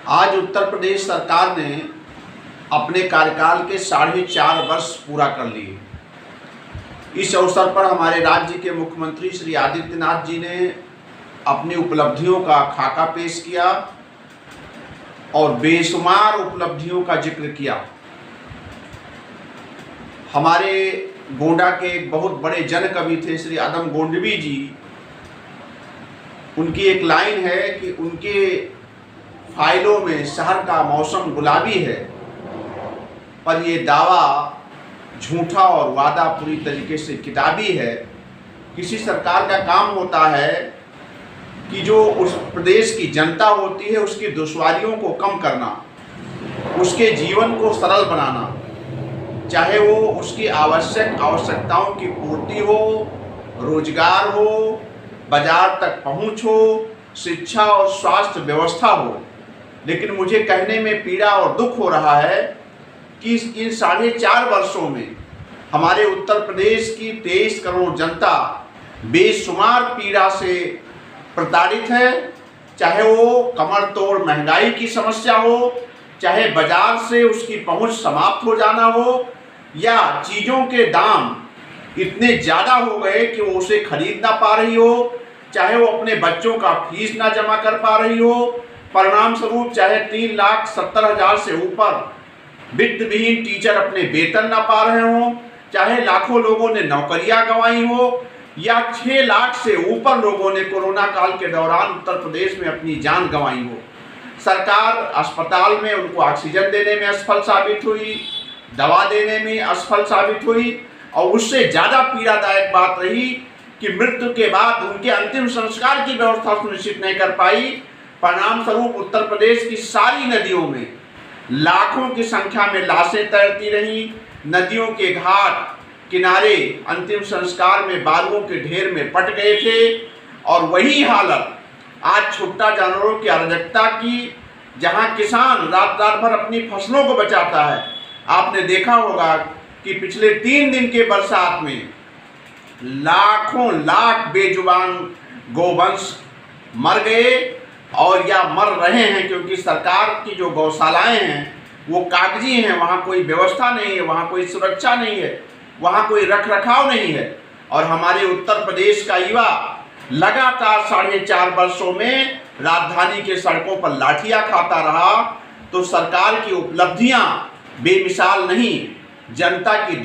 आज उत्तर प्रदेश सरकार ने अपने कार्यकाल के 4.5 वर्ष पूरा कर लिए। इस अवसर पर हमारे राज्य के मुख्यमंत्री श्री आदित्यनाथ जी ने अपनी उपलब्धियों का खाका पेश किया और बेशुमार उपलब्धियों का जिक्र किया। हमारे गोंडा के एक बहुत बड़े जन कवि थे श्री अदम गोंडवी जी। उनकी एक लाइन है कि उनके फाइलों में शहर का मौसम गुलाबी है, पर ये दावा झूठा और वादा पूरी तरीके से किताबी है। किसी सरकार का काम होता है कि जो उस प्रदेश की जनता होती है उसकी दुश्वारियों को कम करना, उसके जीवन को सरल बनाना, चाहे वो उसकी आवश्यकताओं की पूर्ति हो, रोजगार हो, बाजार तक पहुंच हो, शिक्षा और स्वास्थ्य व्यवस्था हो। लेकिन मुझे कहने में पीड़ा और दुख हो रहा है कि इन 4.5 वर्षों में हमारे उत्तर प्रदेश की 23 करोड़ जनता बेशुमार पीड़ा से प्रताड़ित है। चाहे वो कमर तोड़ महंगाई की समस्या हो, चाहे बाजार से उसकी पहुंच समाप्त हो जाना हो, या चीज़ों के दाम इतने ज़्यादा हो गए कि वो उसे खरीद ना पा रही हो, चाहे वो अपने बच्चों का फीस ना जमा कर पा रही हो, परिणाम स्वरूप चाहे 3,70,000 से ऊपर वित्त विहीन टीचर अपने वेतन ना पा रहे हों, चाहे लाखों लोगों ने नौकरियां गंवाई हो, या 6 लाख से ऊपर लोगों ने कोरोना काल के दौरान उत्तर प्रदेश में अपनी जान गंवाई हो। सरकार अस्पताल में उनको ऑक्सीजन देने में असफल साबित हुई, दवा देने में असफल साबित हुई, और उससे ज़्यादा पीड़ादायक बात रही कि मृत्यु के बाद उनके अंतिम संस्कार की व्यवस्था सुनिश्चित नहीं कर पाई। परिणाम स्वरूप उत्तर प्रदेश की सारी नदियों में लाखों की संख्या में लाशें तैरती रहीं। नदियों के घाट किनारे अंतिम संस्कार में बालुओं के ढेर में पट गए थे। और वही हालत आज छुट्टा जानवरों की अराजकता की, जहां किसान रात रात भर अपनी फसलों को बचाता है। आपने देखा होगा कि पिछले 3 दिन के बरसात में लाखों लाख बेजुबान गोवंश मर गए और या मर रहे हैं, क्योंकि सरकार की जो गौशालाएं हैं वो कागजी हैं, वहाँ कोई व्यवस्था नहीं है, वहाँ कोई सुरक्षा नहीं है, वहाँ कोई रख रखाव नहीं है। और हमारे उत्तर प्रदेश का युवा लगातार 4.5 वर्षों में राजधानी के सड़कों पर लाठियाँ खाता रहा। तो सरकार की उपलब्धियाँ बेमिसाल नहीं, जनता की